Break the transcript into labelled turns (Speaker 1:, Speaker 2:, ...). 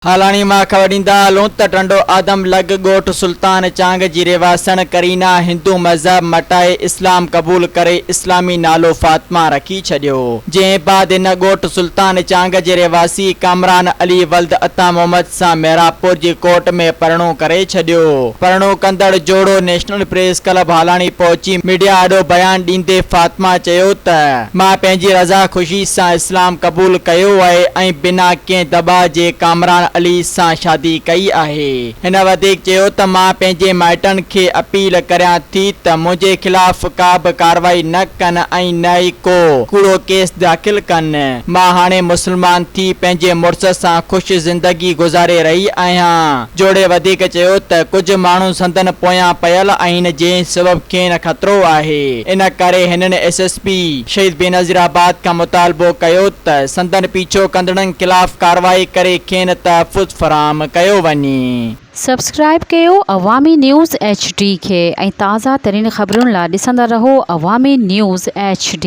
Speaker 1: हालानी मां ख़बर ॾींदा हलूं त टंडो आदम लग ॻोठ सुल्तान चांग जी रेवासण करीना हिंदू मज़हब मटाए इस्लाम क़बूल करे इस्लामी नालो फातिमा रखी छॾियो। जंहिं बाद हिन ॻोठ सुल्तान चांग जे रेवासी कामरान अली वल्द अता मोहम्मद सां मेहरापुर जी कोर्ट में परणो करे छॾियो। परणो कंदड़ जोड़ो नेशनल प्रेस क्लब हालानी पहुची मीडिया आॾो बयान ॾींदे फातिमा चयो त मां पंहिंजी रज़ा ख़ुशी सां इस्लाम क़बूल कयो आहे ऐं बिना कंहिं दॿा जे कामरान अली सां शादी कई आहे। हिन वधीक चयो त मां पंहिंजे माइटनि खे अपील करियां थी त मुंहिंजे खिलाफ़ का बि कार्रवाई न कनि ऐं न ई को कूड़ो केस दाख़िल कनि। मां हाणे मुस्लमान थी पंहिंजे मुड़ुस सां ख़ुशि ज़िंदगी गुज़ारे रही आहियां। जोड़े वधीक चयो त कुझु माण्हू संदन पोयां पयल आहिनि जंहिं सबबु खेनि ख़तरो आहे। इन करे हिननि SSP शहीद बेनज़ीराबाद खां मुतालबो कयो त संदन पीछो कंदड़नि खिलाफ़ कार्रवाई करे खेनि तहफ़्फ़ुज़ फ़राहम कयो वञे।
Speaker 2: सब्सक्राइब कयो अवामी न्यूज़ HD खे ऐं ताज़ा तरीन ख़बरुनि लाइ ॾिसंदा रहो अवामी न्यूज़ HD।